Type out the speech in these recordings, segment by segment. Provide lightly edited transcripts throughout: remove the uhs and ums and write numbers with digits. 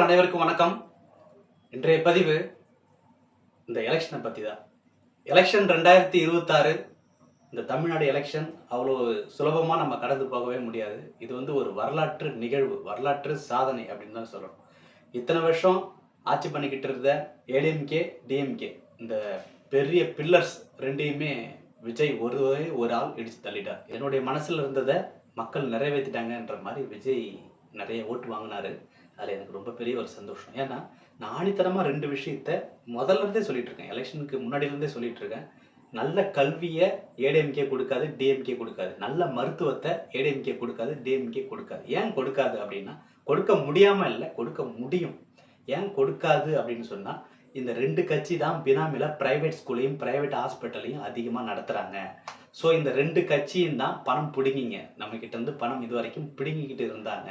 அனைவருக்கும் வணக்கம். இன்றைய பதிவு இந்த எலெக்ஷனை பற்றி தான். எலெக்ஷன் 2026 இந்த தமிழ்நாடு எலெக்ஷன் அவ்வளோ சுலபமாக நம்ம கடந்து போகவே முடியாது. இது ஒரு வரலாற்று நிகழ்வு, வரலாற்று சாதனை அப்படின்னு தான் சொல்லணும். இத்தனை வருஷம் ஆட்சி பண்ணிக்கிட்டு இருந்த ஏடிஎம்கே, டிஎம்கே இந்த பெரிய பில்லர்ஸ் ரெண்டையுமே விஜய் ஒரு ஆள் இடிச்சு தள்ளிட்டார். என்னுடைய மனசில் இருந்ததை மக்கள் நிறைவேற்றிட்டாங்கன்ற மாதிரி விஜய் நிறைய ஓட்டு வாங்கினாரு. அதில் எனக்கு ரொம்ப பெரிய ஒரு சந்தோஷம். ஏன்னா நான் ஆணித்தனமாக 2 விஷயத்த முதல்ல இருந்தே சொல்லிட்டு இருக்கேன். எலெக்ஷனுக்கு முன்னாடியிலேருந்தே சொல்லிட்டு இருக்கேன். நல்ல கல்வியை ஏடிஎம்கே கொடுக்காது, டிஎம்கே கொடுக்காது. நல்ல மருத்துவத்தை ஏடிஎம்கே கொடுக்காது, டிஎம்கே கொடுக்காது. ஏன் கொடுக்காது அப்படின்னா, கொடுக்க முடியாமல் இல்லை, கொடுக்க முடியும். ஏன் கொடுக்காது அப்படின்னு சொன்னால், இந்த 2 கட்சி தான் பினாமியில் பிரைவேட் ஸ்கூலையும் பிரைவேட் ஹாஸ்பிட்டலையும் அதிகமாக நடத்துகிறாங்க. ஸோ இந்த 2 கட்சியும் தான் பணம் பிடுங்கிங்க, நம்மக்கிட்ட இருந்து பணம் இது வரைக்கும் பிடுங்கிக்கிட்டு இருந்தாங்க.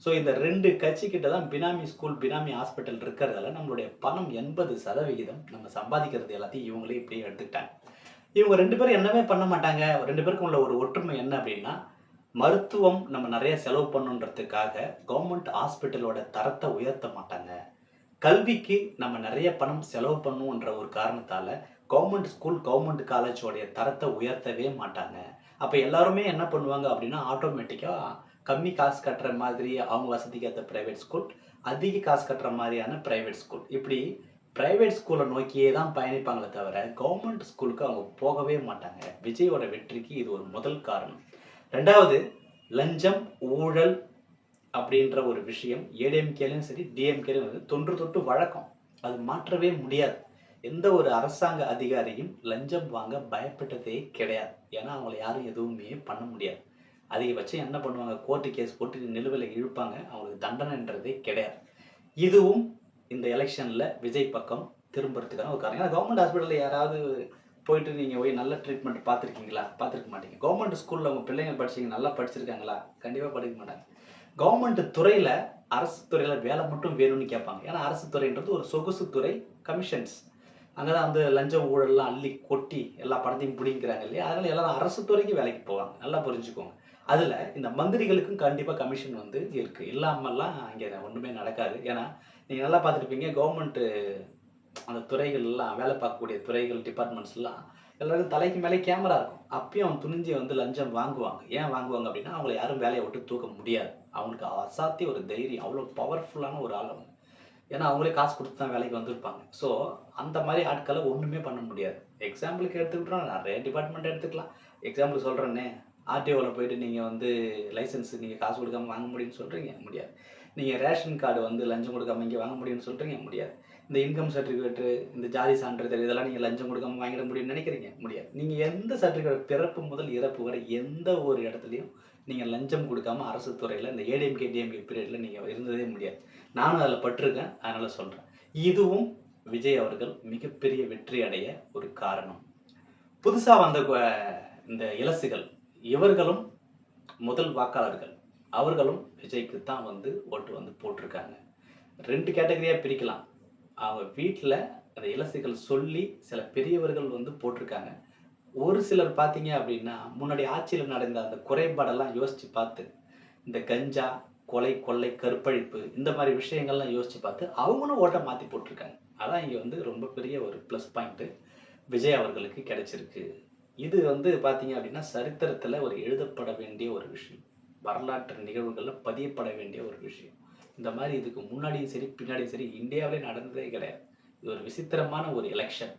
ஸோ இந்த 2 கட்சிக்கிட்ட தான் பினாமி ஸ்கூல், பினாமி ஹாஸ்பிட்டல் இருக்கிறதால நம்மளுடைய பணம் 80% நம்ம சம்பாதிக்கிறது எல்லாத்தையும் இவங்களே இப்படியே எடுத்துக்கிட்டாங்க. இவங்க 2 பேரும் என்னவே பண்ண மாட்டாங்க. 2 பேருக்கும் உள்ள ஒரு ஒற்றுமை என்ன அப்படின்னா, மருத்துவம் நம்ம நிறைய செலவு பண்ணுன்றதுக்காக கவர்மெண்ட் ஹாஸ்பிட்டலோட தரத்தை உயர்த்த மாட்டாங்க. கல்விக்கு நம்ம நிறைய பணம் செலவு பண்ணுன்ற ஒரு காரணத்தால கவர்மெண்ட் ஸ்கூல், கவர்மெண்ட் காலேஜோடைய தரத்தை உயர்த்தவே மாட்டாங்க. அப்போ எல்லாருமே என்ன பண்ணுவாங்க அப்படின்னா, ஆட்டோமேட்டிக்காக கம்மி காசு கட்டுற மாதிரி அவங்க வசதிக்கு ஏற்ற ப்ரைவேட் ஸ்கூல், அதிக காசு கட்டுற மாதிரியான ப்ரைவேட் ஸ்கூல், இப்படி ப்ரைவேட் ஸ்கூலை நோக்கியே தான் பயணிப்பாங்களே தவிர கவர்மெண்ட் ஸ்கூலுக்கு அவங்க போகவே மாட்டாங்க. விஜயோட வெற்றிக்கு இது ஒரு முதல் காரணம். 2வது, லஞ்சம், ஊழல் அப்படின்ற ஒரு விஷயம் ஏடிஎம்கேலையும் சரி, டிஎம்கேலையும் தொன்று தொட்டு வழக்கம். அது மாற்றவே முடியாது. எந்த ஒரு அரசாங்க அதிகாரியும் லஞ்சம் வாங்க பயப்பட்டதே கிடையாது. ஏன்னா அவங்கள யாரும் எதுவுமே பண்ண முடியாது. அதிகபட்சம் என்ன பண்ணுவாங்க, கோர்ட்டு கேஸ் போட்டு நிலுவையில் இழுப்பாங்க. அவங்களுக்கு தண்டனைன்றதே கிடையாது. இதுவும் இந்த எலெக்ஷனில் விஜய் பக்கம் திரும்புறதுக்கான ஒரு காரணம். ஏன்னா கவர்மெண்ட் ஹாஸ்பிட்டலில் யாராவது போயிட்டு நீங்கள் போய் நல்ல ட்ரீட்மெண்ட் பார்த்துருக்கீங்களா? பார்த்துருக்க மாட்டீங்க. கவர்மெண்ட் ஸ்கூலில் உங்கள் பிள்ளைங்க படிச்சிங்க, நல்லா படிச்சிருக்காங்களா? கண்டிப்பாக படிக்க மாட்டாங்க. கவர்மெண்ட் துறையில், அரசு துறையில் வேலை மட்டும் வேணும்னு கேட்பாங்க. ஏன்னா அரசு துறைன்றது ஒரு சொகுசு துறை, கமிஷன்ஸ். அங்கே தான் லஞ்சம் ஊழல்லாம் அள்ளி கொட்டி எல்லா பணத்தையும் பிடிங்கிறாங்க இல்லையா? அதனால் எல்லாரும் அரசு துறைக்கு வேலைக்கு போவாங்க. நல்லா புரிஞ்சுக்கோங்க. அதில் இந்த மந்திரிகளுக்கும் கண்டிப்பாக கமிஷன் இருக்குது. இல்லாமல்லாம் இங்கே ஒன்றுமே நடக்காது. ஏன்னா நீங்கள் நல்லா பார்த்துருப்பீங்க, கவர்மெண்ட்டு அந்த துறைகள்லாம், வேலை பார்க்கக்கூடிய துறைகள், டிபார்ட்மெண்ட்ஸ்லாம் எல்லாருக்கும் தலைக்கு மேலே கேமரா இருக்கும். அப்பயும் அவன் துணிஞ்சு லஞ்சம் வாங்குவாங்க. ஏன் வாங்குவாங்க அப்படின்னா, அவங்கள யாரும் வேலையை விட்டு தூக்க முடியாது. அவங்களுக்கு அசாத்திய ஒரு தைரியம், அவ்வளோ பவர்ஃபுல்லான ஒரு ஆள் அவங்க. ஏன்னா அவங்களே காசு கொடுத்து தான் வேலைக்கு வந்திருப்பாங்க. ஸோ அந்த மாதிரி ஆட்களை ஒன்றுமே பண்ண முடியாது. எக்ஸாம்பிளுக்கு எடுத்துக்கிட்டோம், நிறைய டிபார்ட்மெண்ட் எடுத்துக்கலாம். எக்ஸாம்பிள் சொல்கிறேன்னே, ஆர்டிஓவில் போயிட்டு நீங்கள் லைசன்ஸ் நீங்கள் காசு கொடுக்காம வாங்க முடியும்னு சொல்கிறீங்க, முடியாது. நீங்கள் ரேஷன் கார்டு லஞ்சம் கொடுக்காம இங்கே வாங்க முடியும்னு சொல்கிறீங்க, முடியாது. இந்த இன்கம் சர்டிஃபிகேட்டு, இந்த ஜாதி சான்றிதழ், இதெல்லாம் நீங்கள் லஞ்சம் கொடுக்காம வாங்கிட முடியும்னு நினைக்கிறீங்க, முடியாது. நீங்கள் எந்த சர்டிஃபிகேட், பிறப்பு முதல் இறப்பு வரை எந்த ஒரு இடத்துலையும் நீங்கள் லஞ்சம் கொடுக்காம அரசு துறையில் இந்த ஏடிஎம்கே, டிஎம்கே பீரியடில் நீங்கள் இருந்ததே முடியாது. நானும் அதில் பட்டிருக்கேன், அதனால் சொல்கிறேன். இதுவும் விஜய் அவர்கள் மிகப்பெரிய வெற்றி அடைய ஒரு காரணம். புதுசாக வந்த இந்த இலசுகள், இவர்களும் முதல் வாக்காளர்கள். அவர்களும் விஜய்க்கு தான் ஓட்டு போட்டிருக்காங்க. 2 கேட்டகரியாக பிரிக்கலாம். அவங்க வீட்டில் அந்த இலசுகள் சொல்லி சில பெரியவர்கள் போட்டிருக்காங்க. ஒரு சிலர் பார்த்தீங்க அப்படின்னா, முன்னாடி ஆட்சியில் நடந்த அந்த குறைபாடெல்லாம் யோசித்து பார்த்து, இந்த கஞ்சா, கொலை, கொள்ளை, கற்பழிப்பு, இந்த மாதிரி விஷயங்கள்லாம் யோசித்து பார்த்து அவங்களும் ஓட்டை மாற்றி போட்டிருக்காங்க. அதான் இங்கே ரொம்ப பெரிய ஒரு ப்ளஸ் பாயிண்ட்டு விஜய் அவர்களுக்கு கிடைச்சிருக்கு. இது பார்த்தீங்க அப்படின்னா, சரித்திரத்தில் ஒரு எழுதப்பட வேண்டிய ஒரு விஷயம், வரலாற்று நிகழ்வுகளில் பதியப்பட வேண்டிய ஒரு விஷயம். இந்த மாதிரி இதுக்கு முன்னாடியும் சரி, பின்னாடியும் சரி, இந்தியாவிலே நடந்ததே கிடையாது. இது ஒரு விசித்திரமான ஒரு எலெக்ஷன்.